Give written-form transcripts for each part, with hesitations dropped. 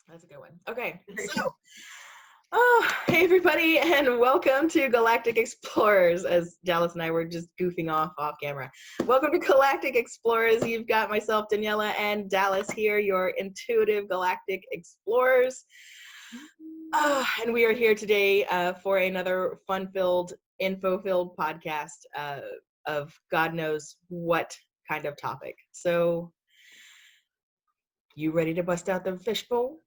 That's a good one. Okay, so, hey everybody, and welcome to Galactic Explorers, as Dallas and I were just goofing off camera. Welcome to Galactic Explorers. You've got myself, Daniela, and Dallas here, your intuitive galactic explorers. And we are here today for another fun-filled, info-filled podcast of God knows what kind of topic. So, you ready to bust out the fishbowl?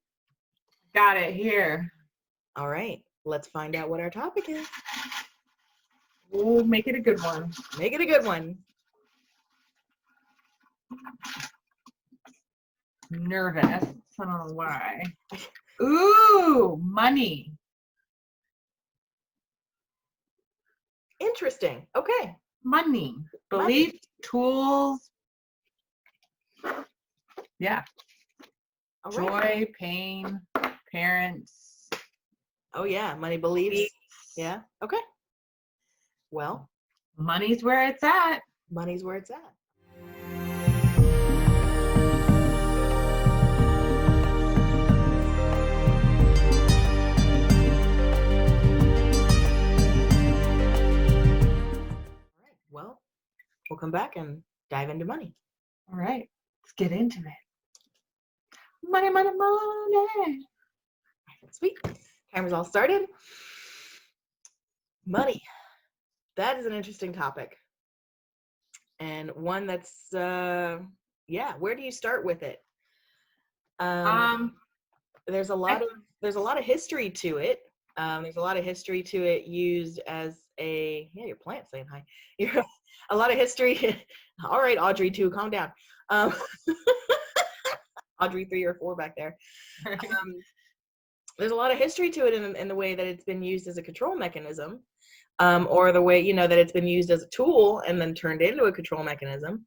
Got it here. All right, let's find out what our topic is. We'll make it a good one. Make it a good one. Nervous. I don't know why. Ooh, money. Interesting. Okay. Money. Belief, tools. Yeah. All Joy, right. pain, parents. Oh yeah, money, beliefs. Yeah. Okay. Well, Money's where it's at. money's where it's at. All right. Well, we'll come back and dive into money. All right. Let's get into it. Money, money, money. Sweet. Timer's all started. Money. That is an interesting topic. And one that's where do you start with it? There's a lot of history to it. There's a lot of history to it used as your plant's saying hi. A lot of history. All right, Audrey 2, calm down. Audrey 3 or 4 back there. There's a lot of history to it in the way that it's been used as a control mechanism, or the way that it's been used as a tool and then turned into a control mechanism.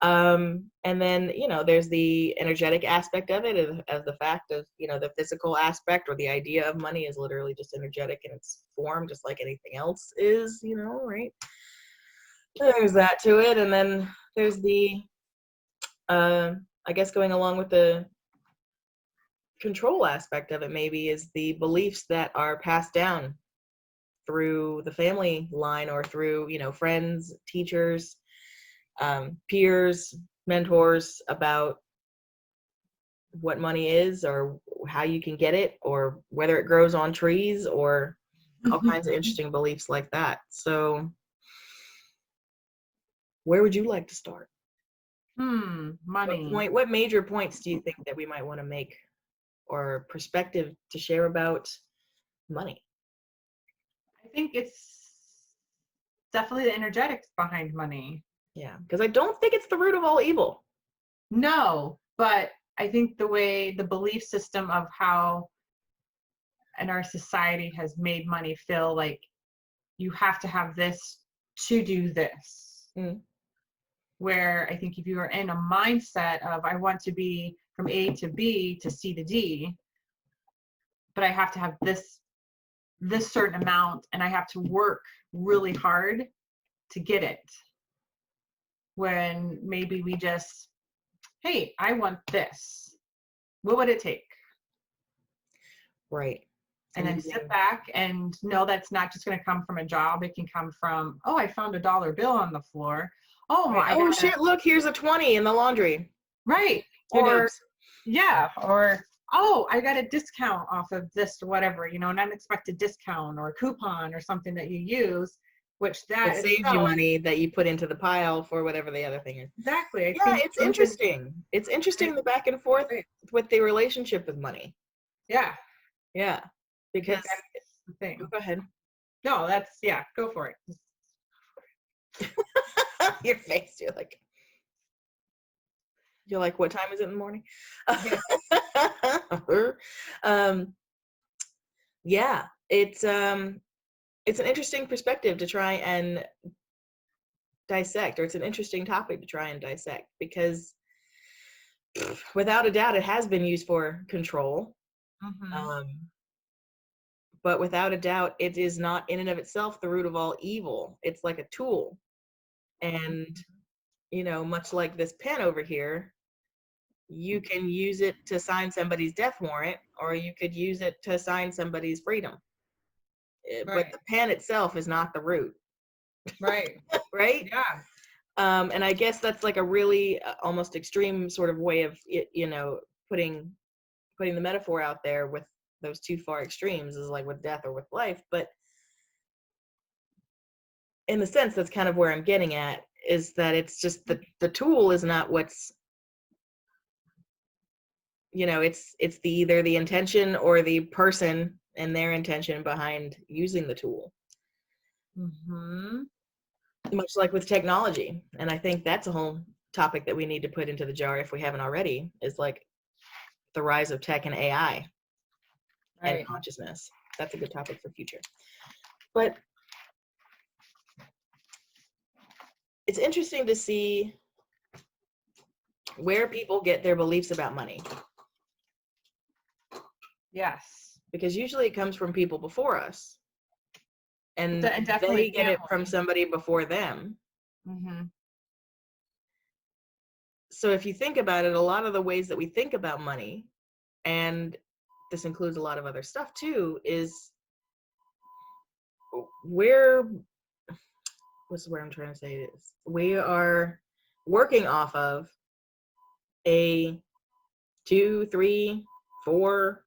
And then there's the energetic aspect of it, as the fact of the physical aspect, or the idea of money is literally just energetic in its form, just like anything else is, right? There's that to it. And then there's the I guess going along with the control aspect of it, maybe, is the beliefs that are passed down through the family line, or through friends, teachers, peers, mentors, about what money is, or how you can get it, or whether it grows on trees, or all kinds of interesting beliefs like that. So where would you like to start? Money. What major points do you think that we might want to make, or perspective to share about money? I think it's definitely the energetics behind money. Yeah, because I don't think it's the root of all evil. No, but I think the belief system of how in our society has made money feel like you have to have this to do this. Where I think if you are in a mindset of I want to be from A to B to C to D, but I have to have this certain amount, and I have to work really hard to get it. When maybe we just, hey, I want this. What would it take? Right. And then sit back and know that's not just going to come from a job. It can come from, oh, I found $1 bill on the floor. Oh, right. Shit, look, here's a 20 in the laundry. Right. Or, yeah. Or, oh, I got a discount off of this or whatever, an unexpected discount or coupon or something that you use, which that saves you money that you put into the pile for whatever the other thing is. Exactly. I think it's interesting. It's interesting, the back and forth with the relationship with money. Yeah. Yeah. Because that's the thing. Go ahead. No, go for it. Your face, you're like, what time is it in the morning? Yeah, it's an interesting perspective to try and dissect, or it's an interesting topic to try and dissect, because without a doubt it has been used for control. But without a doubt, it is not in and of itself the root of all evil. It's like a tool. And, much like this pen over here, you can use it to sign somebody's death warrant, or you could use it to sign somebody's freedom. But Right. the pen itself is not the root, Right. right? Yeah. And I guess that's like a really almost extreme sort of way of putting the metaphor out there with those two far extremes, is like with death or with life. But in the sense, that's kind of where I'm getting at, is that it's just the tool is not what's, it's the either the intention or the person and their intention behind using the tool. Mm-hmm. Much like with technology. And I think that's a whole topic that we need to put into the jar, if we haven't already, is like the rise of tech and AI and Right. consciousness. That's a good topic for future. But it's interesting to see where people get their beliefs about money, Yes. because usually it comes from people before us, and And definitely they get it from family. somebody before them. Mm-hmm. So if you think about it, a lot of the ways that we think about money, and this includes a lot of other stuff too, is we're what's the word I'm trying to say is we are working off of a 2, 3, 4,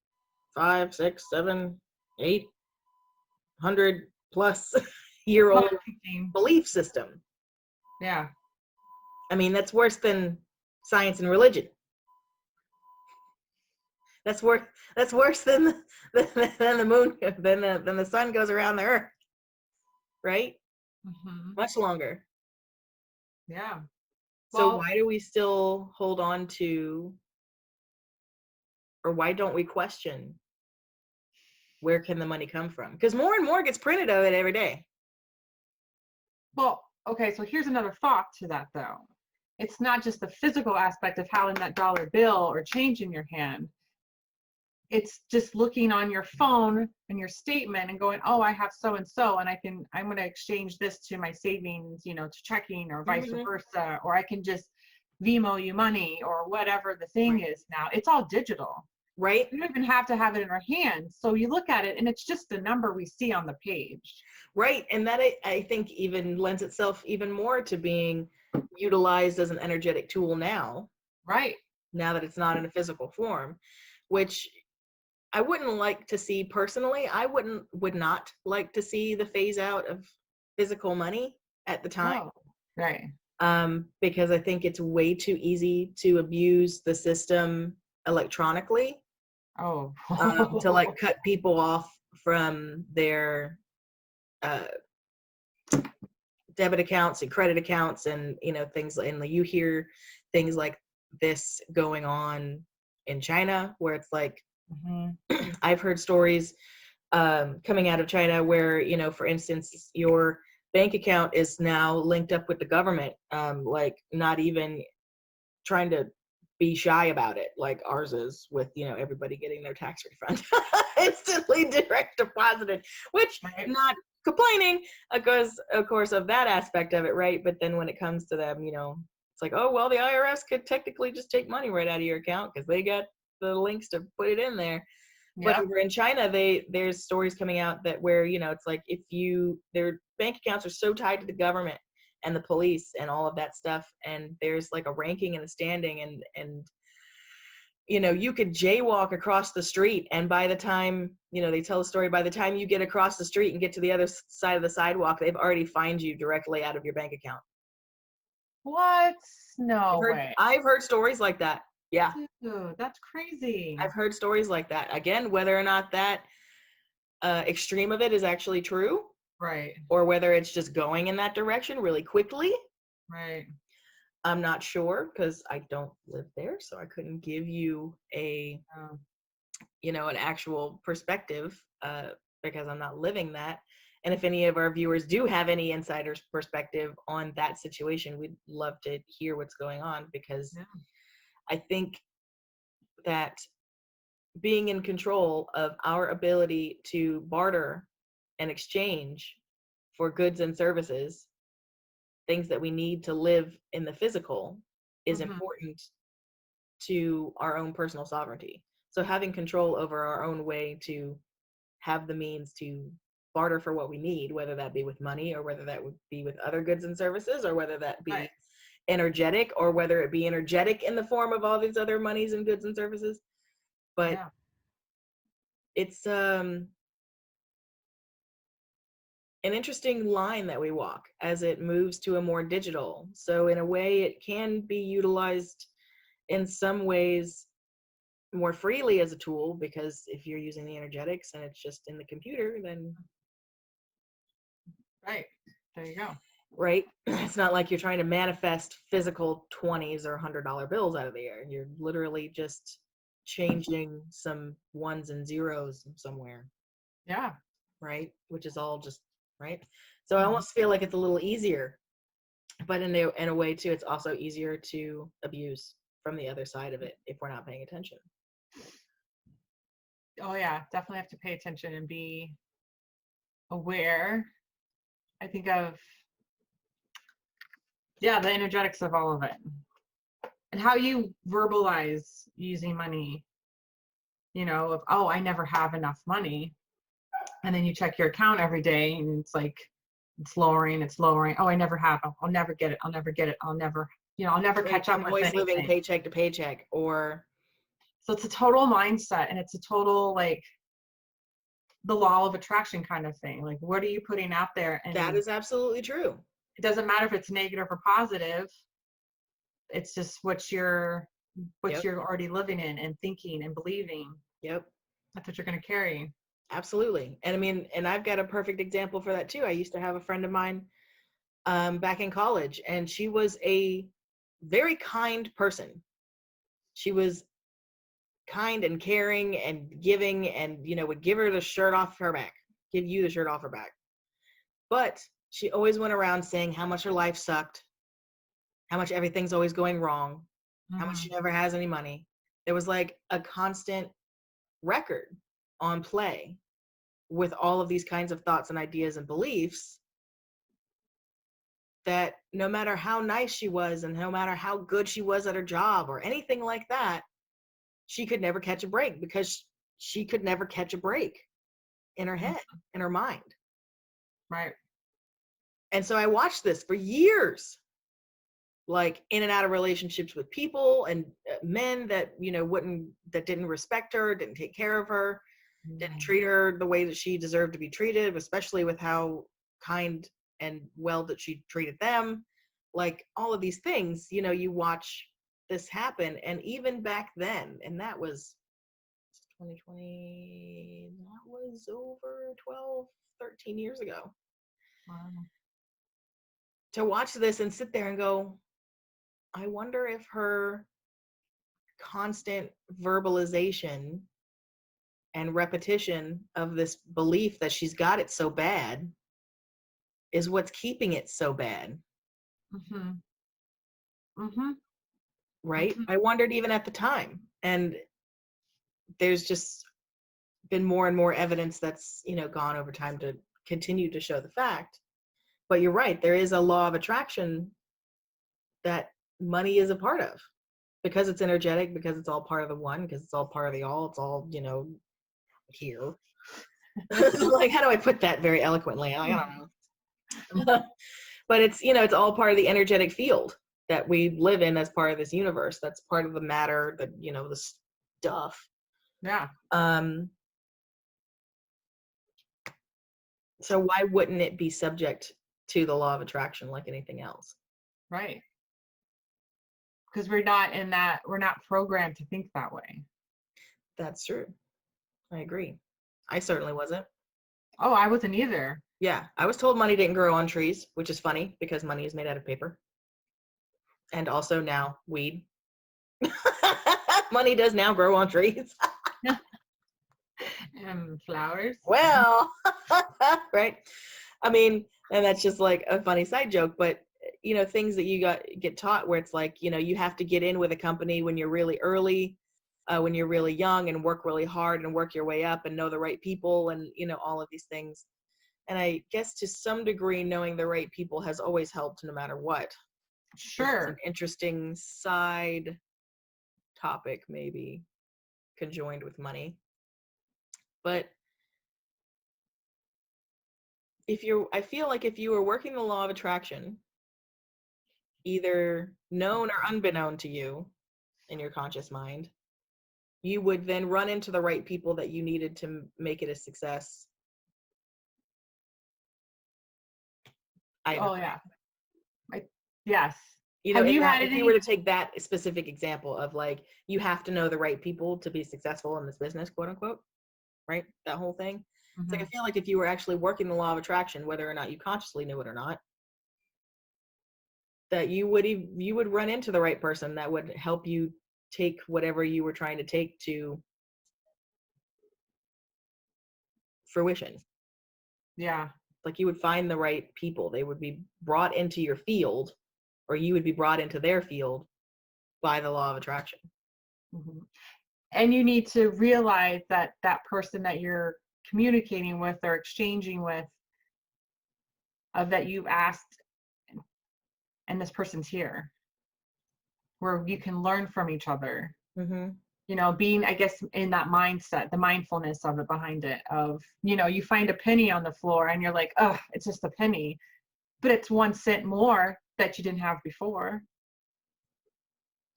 5, 6, 7, 800 plus year old belief system. Yeah. I mean, that's worse than science and religion. That's worse. That's worse than the moon, than the sun goes around the earth, right? Mm-hmm. Much longer. Yeah. So Well, why do we still hold on to, or why don't we question, where can the money come from? Because more and more gets printed of it every day. okay, so here's another thought to that though. It's not just the physical aspect of having that dollar bill or change in your hand. It's just looking on your phone and your statement and going, oh, I have so and so, and I'm going to exchange this to my savings, to checking, or vice Mm-hmm. versa, or I can just Venmo you money, or whatever the thing Right. is now. It's all digital. Right. We don't even have to have it in our hands. So you look at it and it's just the number we see on the page. Right. And that I think even lends itself even more to being utilized as an energetic tool now. Right. Now that it's not in a physical form, which I wouldn't like to see personally. I would not like to see the phase out of physical money at the time. Oh, right. Because I think it's way too easy to abuse the system electronically, Oh. to like cut people off from their uh, debit accounts and credit accounts, and things. And you hear things like this going on in China, where it's like, Mm-hmm. I've heard stories coming out of China where, for instance, your bank account is now linked up with the government, like not even trying to be shy about it, like ours is, with everybody getting their tax refund instantly direct deposited, which, Right. not complaining, because of course of that aspect of it, right? But then when it comes to them, it's like, oh well, the IRS could technically just take money right out of your account because they got the links to put it in there. But Yep. over in China, there's stories coming out that where, it's like, if their bank accounts are so tied to the government and the police and all of that stuff, and there's like a ranking and a standing, and you could jaywalk across the street, and by the time, they tell a story, by the time you get across the street and get to the other side of the sidewalk, they've already fined you directly out of your bank account. What? No way. I've heard stories like that. Yeah. Dude, that's crazy. I've heard stories like that. Again, whether or not that extreme of it is actually true, Right. or whether it's just going in that direction really quickly, Right. I'm not sure, because I don't live there, so I couldn't give you Oh, an actual perspective, because I'm not living that. And if any of our viewers do have any insider's perspective on that situation, we'd love to hear what's going on, because yeah. I think that being in control of our ability to barter and exchange for goods and services, things that we need to live in the physical, is Mm-hmm. important to our own personal sovereignty. So having control over our own way to have the means to barter for what we need, whether that be with money or whether that would be with other goods and services, or whether that be Right. energetic, or whether it be energetic in the form of all these other monies and goods and services. But Yeah. it's an interesting line that we walk as it moves to a more digital. So in a way, it can be utilized in some ways more freely as a tool, because if you're using the energetics and it's just in the computer, then Right. There you go. right, it's not like you're trying to manifest physical 20s or $100 bills out of the air. You're literally just changing some ones and zeros somewhere, Yeah. right? Which is all just right. So I Mhm. almost feel like it's a little easier, but in a way too, it's also easier to abuse from the other side of it if we're not paying attention. Oh yeah, definitely have to pay attention and be aware. I think of, yeah, the energetics of all of it and how you verbalize using money, of, oh, I never have enough money. And then you check your account every day and it's like, it's lowering, it's lowering. Oh, I never have. I'll never get it. I'll never get it. I'll never Right? catch I'm up with always living anything. paycheck to paycheck, or So it's a total mindset and it's a total like the law of attraction kind of thing. Like, what are you putting out there? that And is absolutely true. it doesn't matter if it's negative or positive. It's just what Yep. you're already living in and thinking and believing. Yep. That's what you're going to carry. Absolutely. And I mean, and I've got a perfect example for that too. I used to have a friend of mine back in college, and she was a very kind person. She was kind and caring and giving, and would give her the shirt off her back, give you the shirt off her back. But she always went around saying how much her life sucked, how much everything's always going wrong, how much she Hmm. never has any money. There was like a constant record on play with all of these kinds of thoughts and ideas and beliefs, that no matter how nice she was and no matter how good she was at her job or anything like that, she could never catch a break, because she could never catch a break in her head, in her mind. Right. And so I watched this for years, like in and out of relationships with people and men that, that didn't respect her, didn't take care of her, didn't Mhm. treat her the way that she deserved to be treated, especially with how kind and well that she treated them. Like all of these things, you watch this happen. And even back then, and that was 2020, that was over 12, 13 years ago, Wow. to watch this and sit there and go, I wonder if her constant verbalization and repetition of this belief that she's got it so bad is what's keeping it so bad, Mhm. Mhm. right? Mhm. I wondered even at the time. And there's just been more and more evidence that's, gone over time to continue to show the fact. But you're right, there is a law of attraction that money is a part of, because it's energetic, because it's all part of the one, because it's all part of the all, it's all, here. Like, how do I put that very eloquently? I don't know. But it's, it's all part of the energetic field that we live in as part of this universe. That's part of the matter, that, the stuff. Yeah. Um, so why wouldn't it be subject to the law of attraction like anything else? Right. Because we're not programmed to think that way. That's true. I agree. I certainly wasn't. Oh, I wasn't either. Yeah, I was told money didn't grow on trees, which is funny because money is made out of paper. And also now weed. Money does now grow on trees. And flowers. Well, right. I mean, and that's just like a funny side joke, but things that you get taught where it's like, you have to get in with a company when you're really early, when you're really young, and work really hard and work your way up and know the right people, and all of these things. And I guess to some degree, knowing the right people has always helped no matter what, which is an Sure. interesting side topic, maybe conjoined with money. But I feel like if you were working the law of attraction, either known or unbeknown to you in your conscious mind, you would then run into the right people that you needed to make it a success. Either Oh way. yeah. Yes. You know, Have in you that, had if you were any? to take that specific example of like, you have to know the right people to be successful in this business, quote unquote, right? That whole thing. It's like, I Mhm. feel like if you were actually working the law of attraction, whether or not you consciously knew it or not, that you would run into the right person that would help you take whatever you were trying to take to fruition. Yeah. Like you would find the right people. They would be brought into your field, or you would be brought into their field by the law of attraction. Mhm. And you need to realize that that person that you're communicating with or exchanging with, that you've asked, and this person's here, where you can learn from each other. Mm-hmm. Being, I guess, in that mindset, the mindfulness of it behind it, of, you find a penny on the floor and you're like, oh, it's just a penny, but it's 1 cent more that you didn't have before.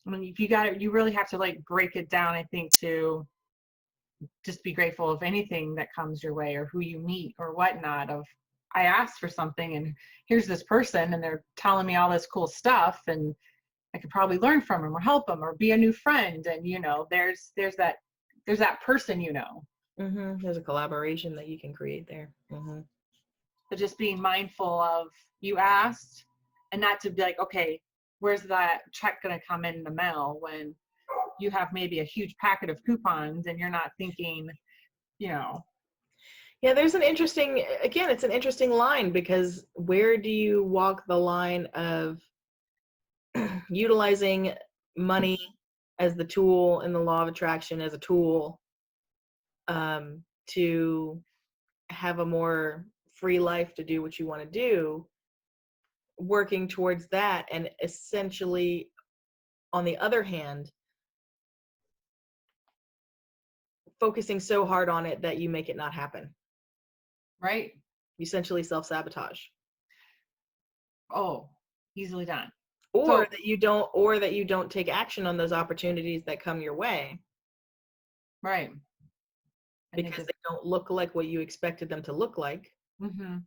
I mean, if you really have to like break it down, I think, to just be grateful of anything that comes your way or who you meet or whatnot. Of, I asked for something and here's this person and they're telling me all this cool stuff, and I could probably learn from them or help them or be a new friend. And there's that person. Mm-hmm. There's a collaboration that you can create there. Mm-hmm. So just being mindful of, you asked, and not to be like, okay, where's that check going to come in the mail, when you have maybe a huge packet of coupons and you're not thinking, you know. Yeah, there's it's an interesting line, because where do you walk the line of utilizing money as the tool in the law of attraction, as a tool to have a more free life, to do what you want to do, working towards that, and essentially, on the other hand, focusing so hard on it that you make it not happen. Right? You essentially self-sabotage. Oh, easily done. Or So, that you don't take action on those opportunities that come your way, right. And they because just, they don't look like what you expected them to look like. mm-hmm.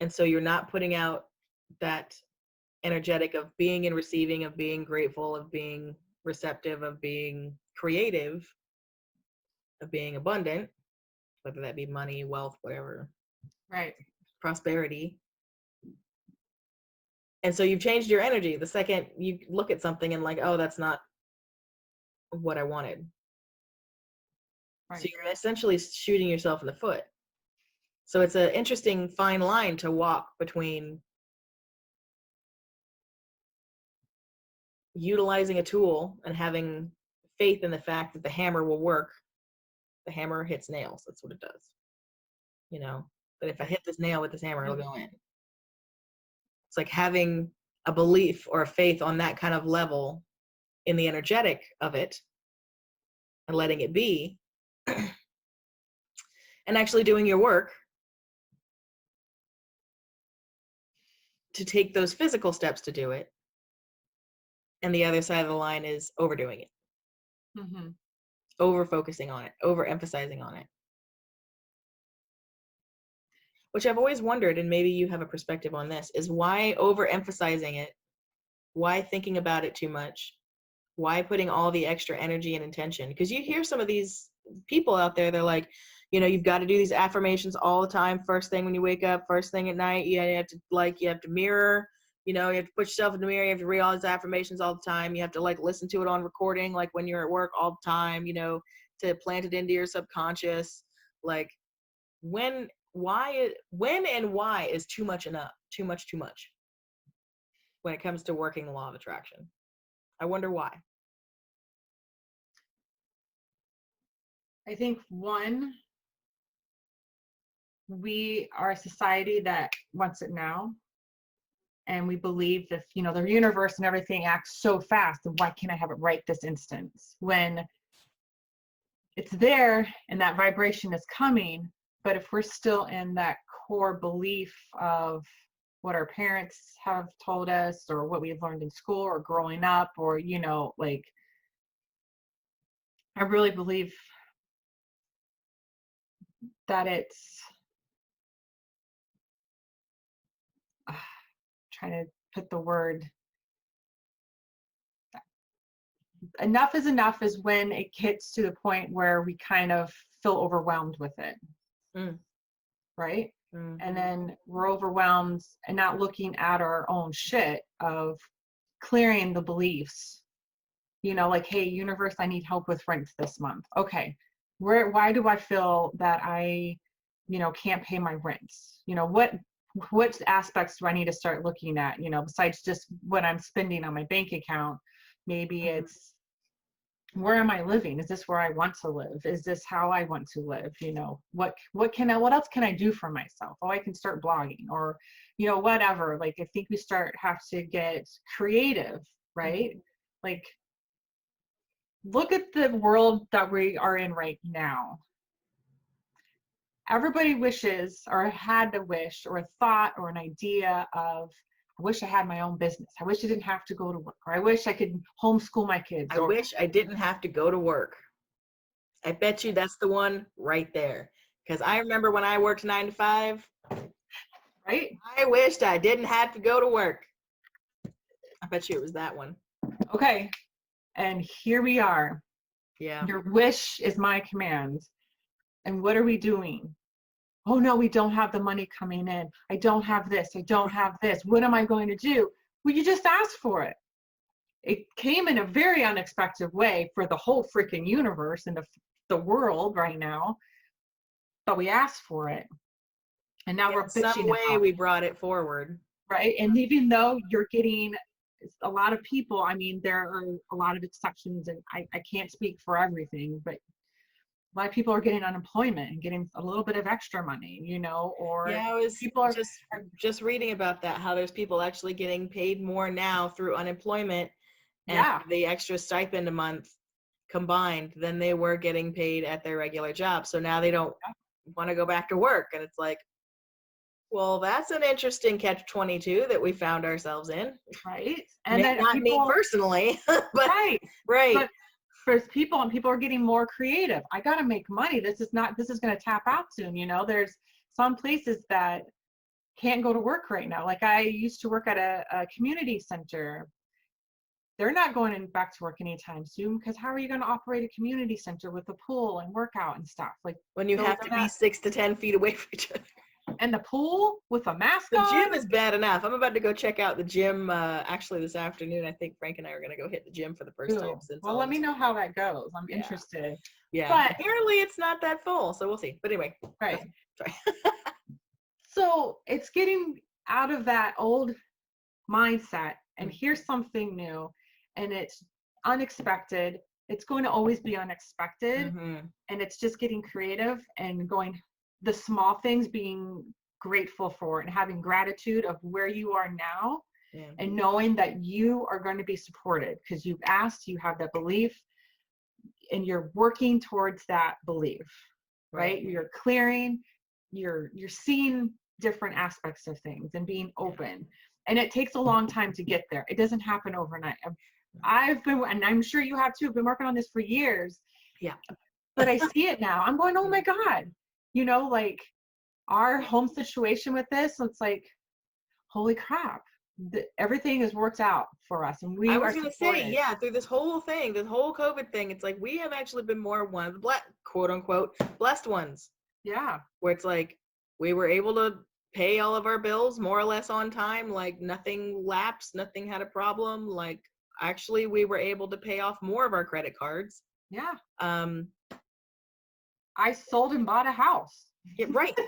And so you're not putting out that energetic of being and receiving, of being grateful, of being receptive, of being creative, of being abundant, whether that be money, wealth, whatever, Right. prosperity. And so you've changed your energy the second you look at something and like, oh, that's not what I wanted. So Right. you're essentially shooting yourself in the foot. So it's an interesting fine line to walk between utilizing a tool and having faith in the fact that the hammer will work. The hammer hits nails. That's what it does. That if I hit this nail with this hammer, it'll go in. It's like having a belief or a faith on that kind of level in the energetic of it, and letting it be, and actually doing your work to take those physical steps to do it. And the other side of the line is overdoing it, Mm-hmm. over focusing on it, over emphasizing on it. Which I've always wondered, and maybe you have a perspective on this, is why overemphasizing it? Why thinking about it too much? Why putting all the extra energy and intention? Because you hear some of these people out there, they're like, you've got to do these affirmations all the time. First thing when you wake up, first thing at night, you have to mirror, you have to put yourself in the mirror. You have to read all these affirmations all the time. You have to listen to it on recording, like when you're at work all the time, to plant it into your subconscious. Like when and why is too much enough? Too much when it comes to working the law of attraction. I wonder why. I think, one, we are a society that wants it now. and we believe that, you know, the universe and everything acts so fast, then why can't I have it right this instance? When it's there and that vibration is coming, but if we're still in that core belief of what our parents have told us or what we've learned in school or growing up, or, you know, like, I really believe that it's trying to put the word, enough is enough is when it gets to the point where we kind of feel overwhelmed with it. Mm. Right? Mm. And then we're overwhelmed and not looking at our own shit of clearing the beliefs. You know, like, hey, universe, I need help with rent this month. Okay. Why do I feel that I, you know, can't pay my rents? You know, what aspects do I need to start looking at, you know, besides just what I'm spending on my bank account? Maybe it's, where am I living? Is this where I want to live? Is this how I want to live? You know, what else can I do for myself? Oh, I can start blogging, or, you know, whatever. Like, I think we have to get creative, right? Like, look at the world that we are in right now. Everybody wishes, or had a wish or a thought or an idea of, I wish I had my own business. I wish I didn't have to go to work, or I wish I could homeschool my kids. I wish I didn't have to go to work. I bet you that's the one right there. Because I remember when I worked 9 to 5. Right? I wished I didn't have to go to work. I bet you it was that one. Okay. And here we are. Yeah. Your wish is my command. And what are we doing? Oh no, we don't have the money coming in. I don't have this. I don't have this. What am I going to do? Well, you just asked for it. It came in a very unexpected way for the whole freaking universe and the world right now. But we asked for it. And now we're bitching some way about we it, brought it forward. right? And even though you're getting a lot of people, I mean, there are a lot of exceptions, and I can't speak for everything, but a lot of people are getting unemployment and getting a little bit of extra money, you know, or Yeah, I was people are just reading about that, how there's people actually getting paid more now through unemployment and yeah, the extra stipend a month combined than they were getting paid at their regular job. So now they don't want to go back to work. And it's like, well, that's an interesting catch-22 that we found ourselves in. right. And then not people, me personally, but right, right. but for people, and people are getting more creative. I got to make money. This is going to tap out soon. You know, there's some places that can't go to work right now. Like, I used to work at a community center. They're not going back to work anytime soon, because how are you going to operate a community center with a pool and workout and stuff? Like, When you have to be 6 to 10 feet away from each other. and the pool with a mask The on. gym is bad enough. I'm about to go check out the gym actually this afternoon. I think Frank and I are going to go hit the gym for the first time since. Well, let me know how that goes. I'm Yeah. interested. Yeah. But apparently it's not that full, so we'll see. But anyway. right. Sorry. So it's getting out of that old mindset, and here's something new, and it's unexpected. It's going to always be unexpected, and it's just getting creative and going, the small things, being grateful for and having gratitude of where you are now, and knowing that you are going to be supported because you've asked, you have that belief, and you're working towards that belief, right? You're clearing, you're seeing different aspects of things and being open. And it takes a long time to get there. It doesn't happen overnight. I've been, and I'm sure you have too, been working on this for years. Yeah. But I see it now. I'm going, oh my God. You know, like, our home situation with this, it's like, holy crap. Everything has worked out for us. And I was going to say, yeah, through this whole thing, this whole COVID thing, it's like we have actually been more one of the quote unquote blessed ones. Yeah. Where it's like we were able to pay all of our bills more or less on time. Like, nothing lapsed, nothing had a problem. Like, actually, we were able to pay off more of our credit cards. Yeah. I sold and bought a house. Yeah, right.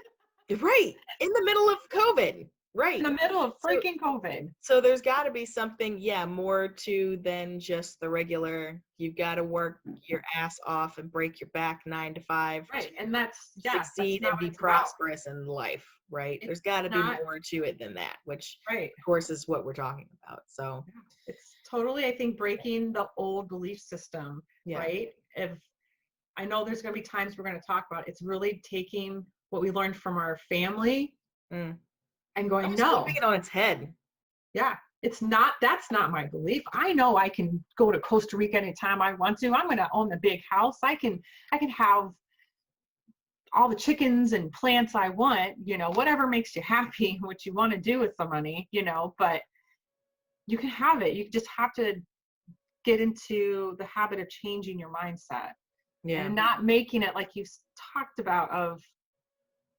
Right. In the middle of COVID. Right. in the middle of So, freaking COVID. so there's got to be something, yeah, more to than just the regular. You've got to work your ass off and break your back 9 to 5 Right. to And that's succeed not and what be it's about. prosperous in life, right? It's There's got to be not more to it than that, which right. of course is what we're talking about. So, It's totally, I think, breaking the old belief system, yeah. right? If I know there's going to be times we're going to talk about, it's really taking what we learned from our family Mm. and going, Almost no, flipping it on its head. yeah, that's not my belief. I know I can go to Costa Rica anytime I want to. I'm going to own the big house. I can have all the chickens and plants I want, whatever makes you happy, what you want to do with the money, but you can have it. You just have to get into the habit of changing your mindset and not making it, like you talked about, of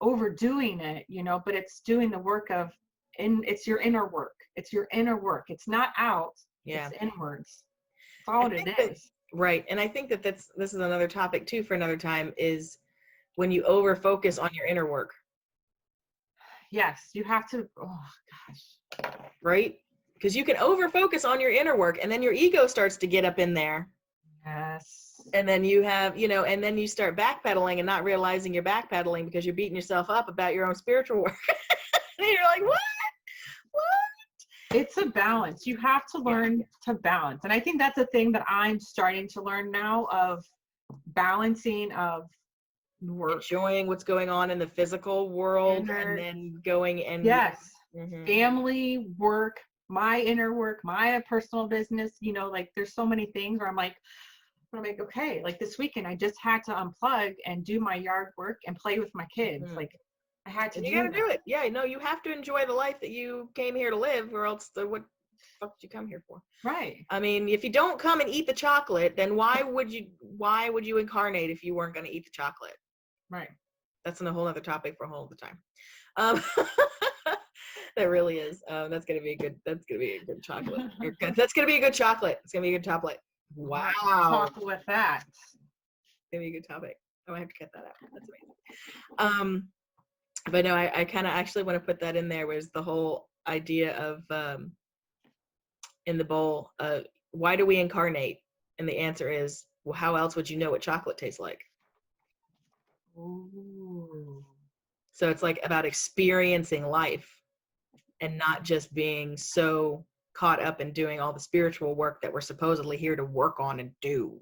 overdoing it, but it's doing the work of, it's your inner work. It's your inner work. It's not out. Yeah. It's inwards. That's all it is. Right. And I think that this is another topic too for another time, is when you over focus on your inner work. Yes, you have to. Oh gosh. Right? Because you can over focus on your inner work and then your ego starts to get up in there. Yes. And then you have, and then you start backpedaling and not realizing you're backpedaling because you're beating yourself up about your own spiritual work. And you're like, what? It's a balance. You have to learn to balance. And I think that's a thing that I'm starting to learn now, of balancing of work. Enjoying what's going on in the physical world and then going and family, work, my inner work, my personal business, like there's so many things where I'm like, okay, like this weekend I just had to unplug and do my yard work and play with my kids. Like I had to do it. Yeah, no, you have to enjoy the life that you came here to live, or else what the fuck did you come here for? Right. I mean, if you don't come and eat the chocolate, then why would you incarnate if you weren't going to eat the chocolate? Right. That's a whole other topic for a whole other time. That really is. That's gonna be a good chocolate. That's gonna be a good chocolate. It's gonna be a good chocolate. Wow. Talk with that. It's gonna be a good topic. I might have to cut that out. That's amazing. But no, I kind of actually want to put that in there, was the whole idea of in the bowl, why do we incarnate? And the answer is, well, how else would you know what chocolate tastes like? Ooh. So it's like about experiencing life and not just being so caught up in doing all the spiritual work that we're supposedly here to work on and do.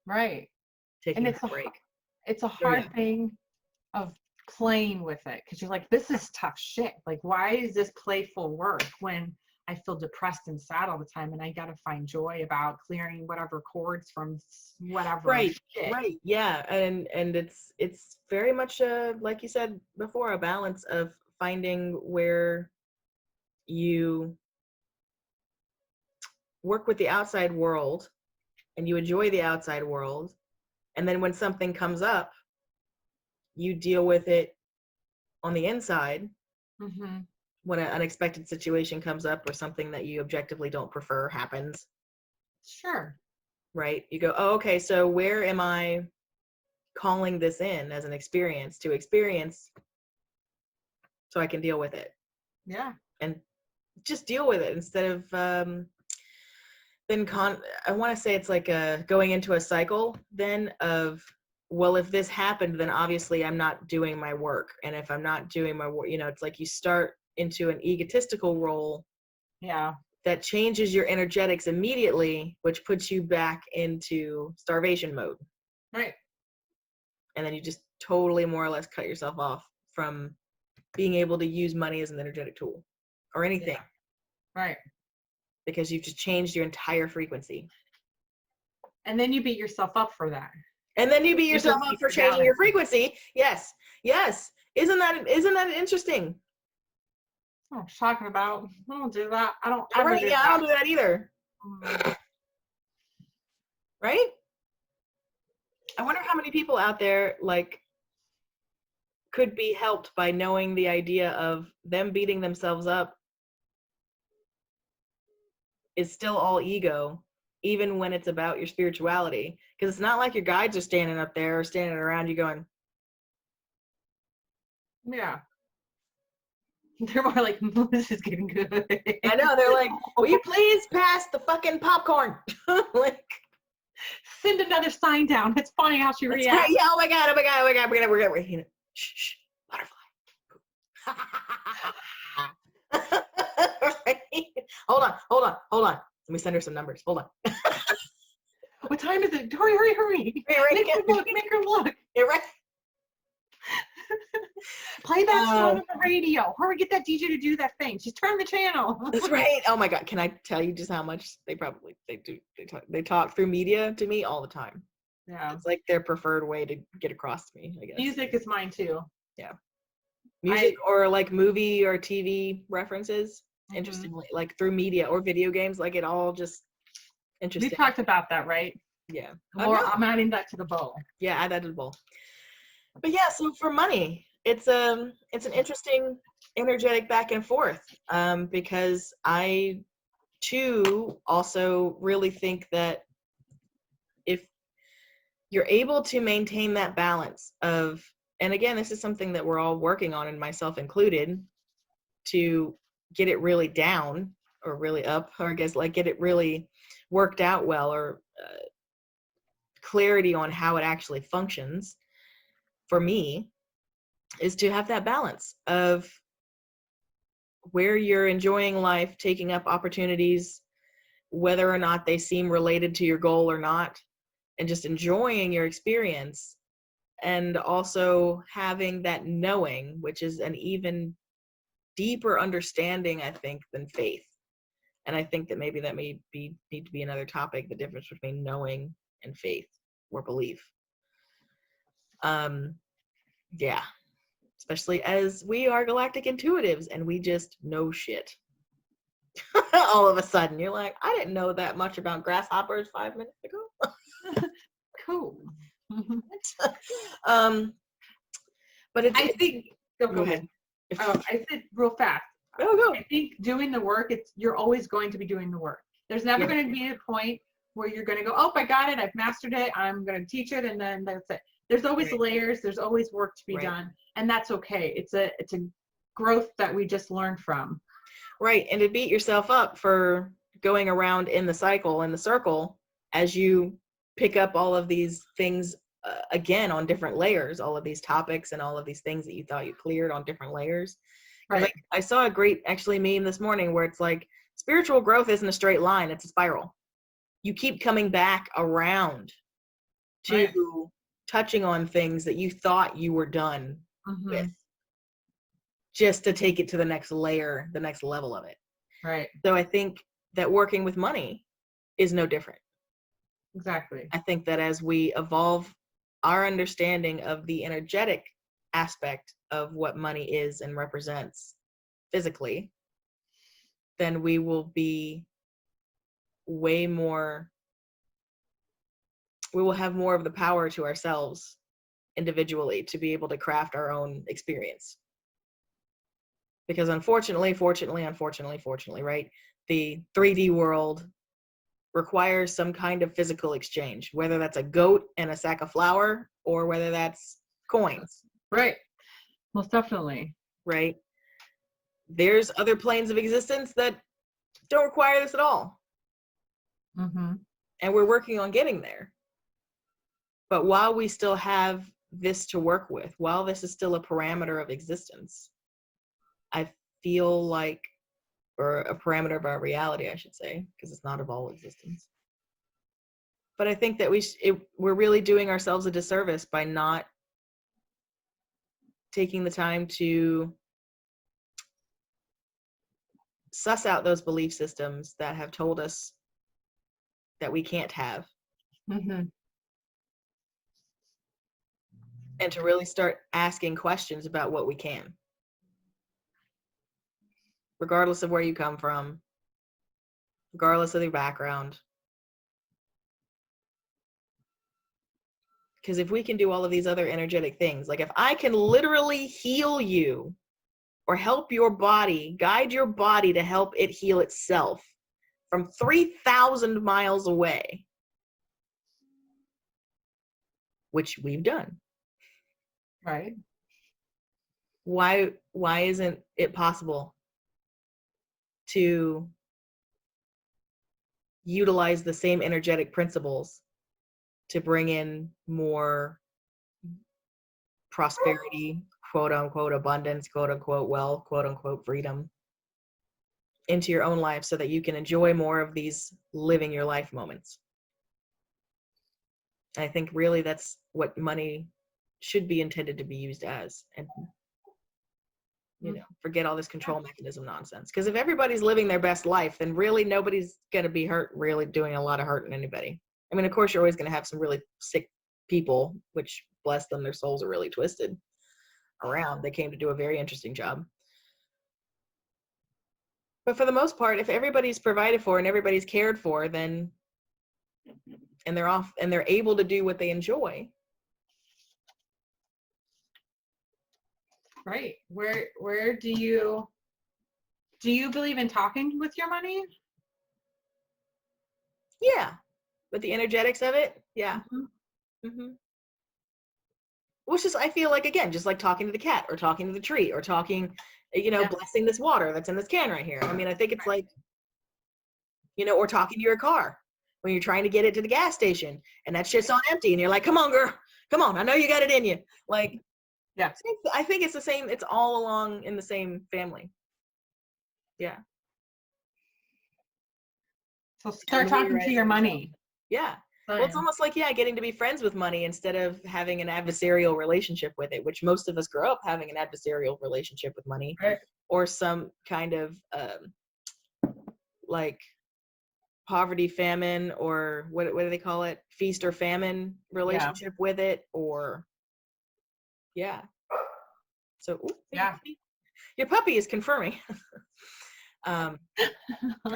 Right. Taking and a break. It's a hard thing of playing with it, because you're like, this is tough shit. Like, why is this playful work when I feel depressed and sad all the time, and I got to find joy about clearing whatever cords from whatever. Right. Shit. Right. Yeah. And it's very much like you said before, a balance of finding where you work with the outside world and you enjoy the outside world, and then when something comes up, you deal with it on the inside. When an unexpected situation comes up or something that you objectively don't prefer happens. Sure. Right? You go, oh, okay, so where am I calling this in as an experience to experience so I can deal with it? Yeah. And just deal with it instead of I want to say it's like going into a cycle then of, well, if this happened, then obviously I'm not doing my work. And if I'm not doing my work, it's like you start into an egotistical role. Yeah. That changes your energetics immediately, which puts you back into starvation mode. Right. And then you just totally more or less cut yourself off from being able to use money as an energetic tool or anything. Yeah. Right. Because you've just changed your entire frequency. And then you beat yourself up for that. And then you beat yourself up for changing your frequency. Yes. Yes. Isn't that interesting? That's what I'm talking about. I don't do that. I don't ever do that. I don't do that either. Right? I wonder how many people out there could be helped by knowing the idea of them beating themselves up is still all ego, even when it's about your spirituality. Because it's not like your guides are standing up there or standing around you going, yeah. They're more like, this is getting good. I know, they're like, will you please pass the fucking popcorn? Like, send another sign down. It's funny how she that's reacts. right. Yeah, oh my god, we're gonna shh, butterfly. Right? Hold on. Let me send her some numbers. Hold on. What time is it? Hurry. Right, Make her look. You're right. Play that song on the radio. Hurry, get that DJ to do that thing. She's turned the channel. That's right. Oh my god, can I tell you just how much they talk through media to me all the time. Yeah. It's like their preferred way to get across to me, I guess. Music is mine too. Yeah. Music or like movie or TV references, Mhm. interestingly, like through media or video games, like it all just interesting. We talked about that, right? Yeah. More, I'm adding that to the bowl. Yeah, add that to the bowl. But yeah, so for money, it's an interesting, energetic back and forth, because I too also really think that if you're able to maintain that balance of, and again, this is something that we're all working on, and myself included, to get it really down or really up, or I guess like get it really worked out well, or clarity on how it actually functions for me, is to have that balance of where you're enjoying life, taking up opportunities, whether or not they seem related to your goal or not, and just enjoying your experience, and also having that knowing, which is an even deeper understanding, I think, than faith. And I think that maybe that need to be another topic, the difference between knowing and faith or belief. Yeah, especially as we are galactic intuitives and we just know shit. All of a sudden, you're like, I didn't know that much about grasshoppers 5 minutes ago. Cool. But it's, I think. go ahead. I said real fast. Go. I think doing the work, you're always going to be doing the work. There's never Yeah. going to be a point where you're going to go, oh, I got it, I've mastered it, I'm going to teach it, and then that's it. There's always Right. layers. There's always work to be done, and that's okay. It's a growth that we just learned from. Right, and to beat yourself up for going around in the circle, as you pick up all of these things again on different layers, all of these topics and all of these things that you thought you cleared on different layers. Right. I saw a great actually meme this morning where it's like, spiritual growth isn't a straight line, it's a spiral. You keep coming back around to touching on things that you thought you were done with, just to take it to the next layer, the next level of it. Right. So I think that working with money is no different. Exactly. I think that as we evolve our understanding of the energetic aspect of what money is and represents physically, then we will be way more, we will have more of the power to ourselves individually to be able to craft our own experience. Because unfortunately, right, the 3D world requires some kind of physical exchange, whether that's a goat and a sack of flour or whether that's coins. Right. Most definitely. Right. There's other planes of existence that don't require this at all. And we're working on getting there. But while we still have this to work with, while this is still a parameter of existence, I feel like, or a parameter of our reality, I should say, because it's not of all existence. But I think that we're really doing ourselves a disservice by not taking the time to suss out those belief systems that have told us that we can't have. And to really start asking questions about what we can. Regardless of where you come from, regardless of your background. Because if we can do all of these other energetic things, like if I can literally heal you or help your body, guide your body to help it heal itself from 3,000 miles away, which we've done. Right. why isn't it possible to utilize the same energetic principles to bring in more prosperity, quote unquote abundance, quote unquote wealth, quote unquote freedom into your own life so that you can enjoy more of these living your life moments? And I think really that's what money should be intended to be used as. And forget all this control mechanism nonsense. Because if everybody's living their best life, then really nobody's going to be hurt, really doing a lot of hurt in anybody. I mean, of course, you're always going to have some really sick people, which, bless them, their souls are really twisted around. They came to do a very interesting job. But for the most part, if everybody's provided for and everybody's cared for, then, and they're off and they're able to do what they enjoy. Right. Where do you believe in talking with your money? Yeah. With the energetics of it. Yeah. Which is, I feel like, again, just like talking to the cat or talking to the tree or talking, blessing this water that's in this can right here. I mean, I think it's like, or talking to your car when you're trying to get it to the gas station and that shit's on empty and you're like, come on, girl, come on. I know you got it in you. Like, yeah, I think it's the same. It's all along in the same family. Yeah. So start talking to your money. Yeah. Well, it's almost like, getting to be friends with money instead of having an adversarial relationship with it, which most of us grow up having an adversarial relationship with money, right? Or some kind of like poverty, famine, or what do they call it? Feast or famine relationship with it, or So your puppy is confirming. As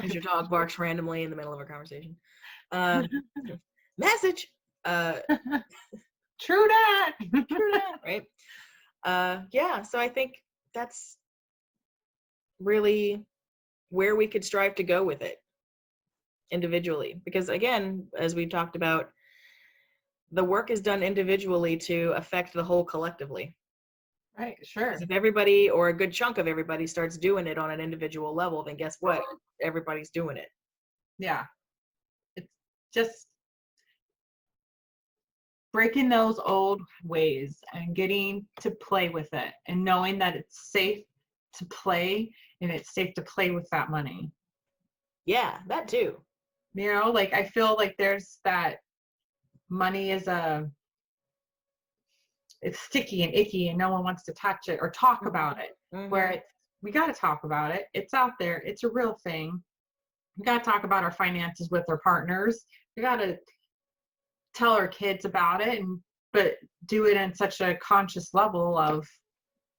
your dog barks randomly in the middle of a conversation. Message. True that. True that, right? So I think that's really where we could strive to go with it individually. Because again, as we've talked about, the work is done individually to affect the whole collectively. Right, sure. Because if everybody or a good chunk of everybody starts doing it on an individual level, then guess what? Everybody's doing it. Yeah. It's just breaking those old ways and getting to play with it and knowing that it's safe to play and it's safe to play with that money. Yeah, that too. Like I feel like there's that money is it's sticky and icky and no one wants to touch it or talk about it. Where we got to talk about it. It's out there. It's a real thing. We got to talk about our finances with our partners. We got to tell our kids about it, but do it in such a conscious level of,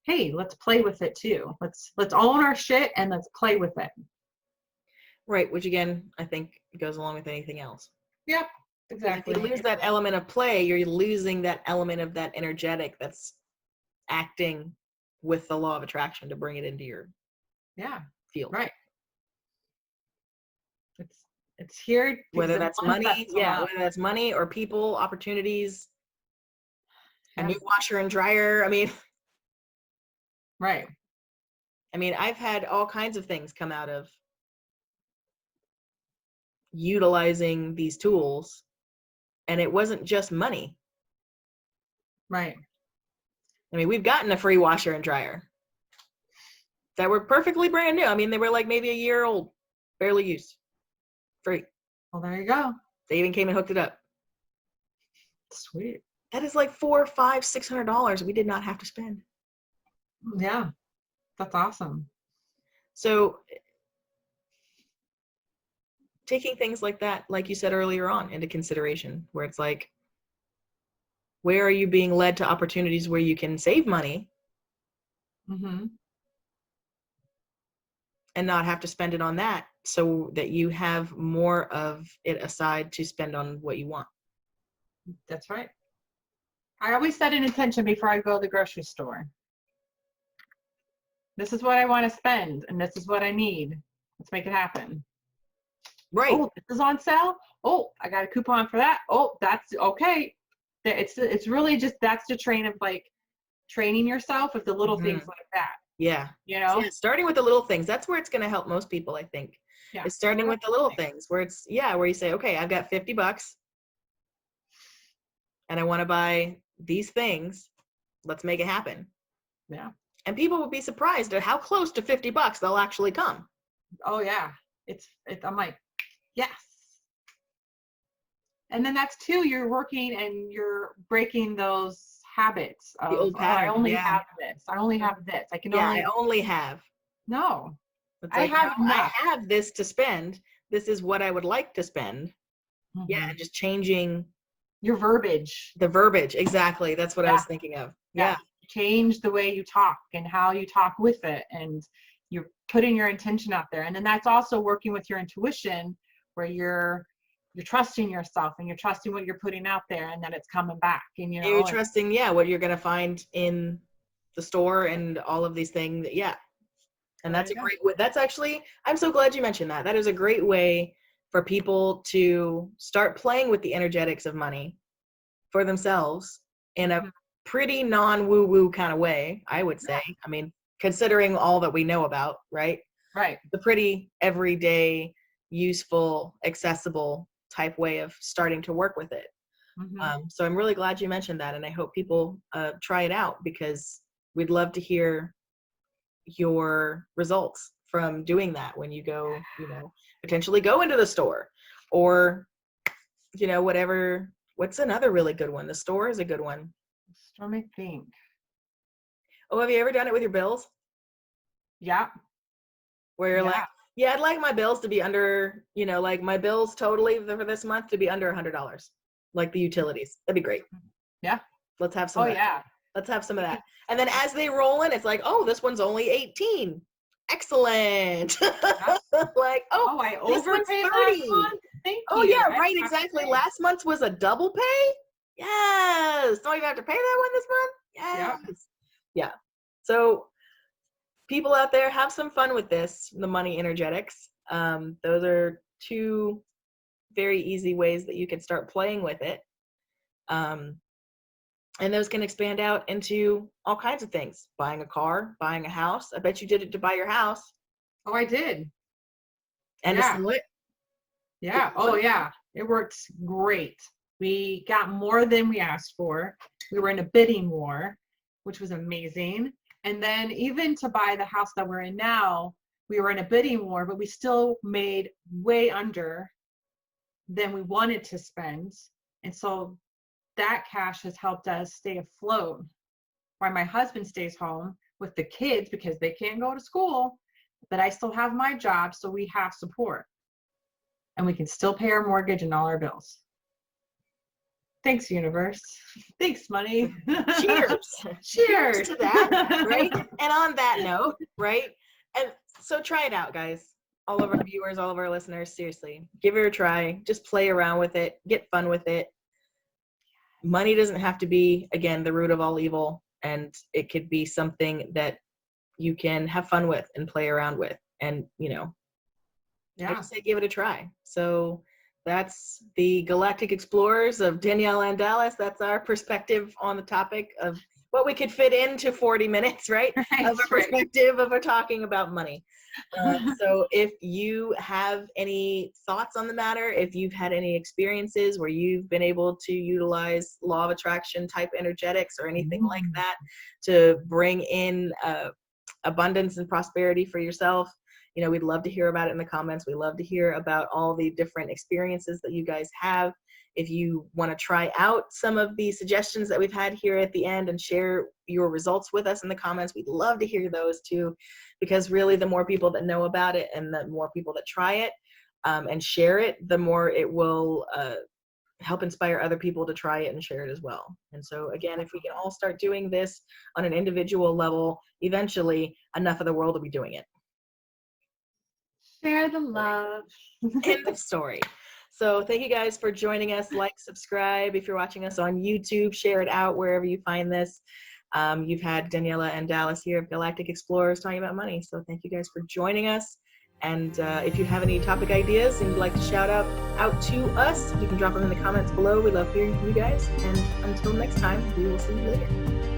hey, let's play with it too. Let's own our shit and let's play with it. Right, which again, I think goes along with anything else. Yep, exactly. If you lose that element of play, you're losing that element of that energetic that's acting with the law of attraction to bring it into your field. Right. It's here. Whether that's money, whether that's money or people, opportunities, a new washer and dryer. I mean, right. I mean, I've had all kinds of things come out of utilizing these tools, and it wasn't just money. Right. I mean, we've gotten a free washer and dryer that were perfectly brand new. I mean, they were like maybe a year old, barely used. Free. Well, there you go. They even came and hooked it up. Sweet. That is like $400, $500, $600 we did not have to spend. Yeah, that's awesome. So taking things like that, like you said earlier on, into consideration, where it's like, where are you being led to opportunities where you can save money and not have to spend it on that, so that you have more of it aside to spend on what you want. That's right. I always set an intention before I go to the grocery store. This is what I want to spend, and this is what I need. Let's make it happen. Right. Oh, this is on sale. Oh, I got a coupon for that. Oh, that's okay. It's really just, that's the train of like training yourself with the little things Mhm. like that, Yeah. you know? Yeah, starting with the little things. That's where it's going to help most people, I think. Yeah. Is starting Little with the little things. things where it's, yeah, where you say, okay, I've got $50 and I want to buy these things. Let's make it happen. Yeah. And people would be surprised at how close to $50 they'll actually come. Oh yeah. I'm like, yes. And then that's too, you're working and you're breaking those habits The of, old oh, I pattern. only Yeah. have this. I only have this. I can Yeah, I only, only have. no, It's I like, no, have I enough. have this to spend. This is what I would like to spend. Yeah, Mhm. and just changing Your verbiage. the verbiage. Exactly. That's what I Yeah. was thinking of. Yeah. Yeah. Change the way you talk and how you talk with it. And you're putting your intention out there. And then that's also working with your intuition where you're trusting yourself and you're trusting what you're putting out there and that it's coming back. And you You're know, and trusting, yeah, what you're going to find in the store and all of these things. Yeah. And there that's you a go. great way. That's actually, I'm so glad you mentioned that. That is a great way for people to start playing with the energetics of money for themselves in a Mhm. pretty non-woo-woo kind of way, I would Yeah. say. I mean, considering all that we know about, right? Right. The pretty everyday, useful, accessible type way of starting to work with it. Hmm. So I'm really glad you mentioned that, and I hope people try it out because we'd love to hear your results from doing that when you go, potentially go into the store or, whatever. What's another really good one? The store is a good one. Let me think. Oh, have you ever done it with your bills? Yeah. Where you're like, Yeah. yeah, I'd like my bills to be under, like my bills totally for this month to be under $100, like the utilities. That'd be great. Yeah. Let's have some Oh of that. yeah. Let's have some of that. And then as they roll in, it's like, oh, this one's only 18. Excellent. Yeah. Like, oh, Oh, I this one's overpaid last 30. month. Thank Oh, you. yeah, I right, didn't have to exactly. pay. Last month's was a double pay. Yes. Don't even have to pay that one this month. Yep. Yes. Yeah. So people out there, have some fun with this, the money energetics. Those are two very easy ways that you can start playing with it. And those can expand out into all kinds of things. Buying a car, buying a house. I bet you did it to buy your house Oh, I did. and to Yeah. sell it. Yeah. Oh, yeah. It worked great. We got more than we asked for. We were in a bidding war, which was amazing. And then even to buy the house that we're in now, we were in a bidding war, but we still made way under than we wanted to spend. And so that cash has helped us stay afloat while my husband stays home with the kids because they can't go to school, but I still have my job, so we have support. And we can still pay our mortgage and all our bills. Thanks, universe. Thanks, money. Cheers. Cheers to that, right? And on that note, right? And so try it out, guys. All of our viewers, all of our listeners, seriously, give it a try. Just play around with it. Get fun with it. Money doesn't have to be, again, the root of all evil. And it could be something that you can have fun with and play around with. And, I just say give it a try. So that's the Galactic Explorers of Danielle and Dallas. That's our perspective on the topic of what we could fit into 40 minutes, right? Of a perspective of talking about money. So if you have any thoughts on the matter, if you've had any experiences where you've been able to utilize law of attraction type energetics or anything like that to bring in abundance and prosperity for yourself, we'd love to hear about it in the comments. We love to hear about all the different experiences that you guys have. If you want to try out some of the suggestions that we've had here at the end and share your results with us in the comments, we'd love to hear those too, because really the more people that know about it and the more people that try it and share it, the more it will help inspire other people to try it and share it as well. And so again, if we can all start doing this on an individual level, eventually enough of the world will be doing it. Share the love. End of story. So thank you guys for joining us. Like, subscribe. If you're watching us on YouTube, share it out wherever you find this. You've had Daniela and Dallas here of Galactic Explorers talking about money. So thank you guys for joining us. And if you have any topic ideas and you'd like to shout out to us, you can drop them in the comments below. We love hearing from you guys. And until next time, we will see you later.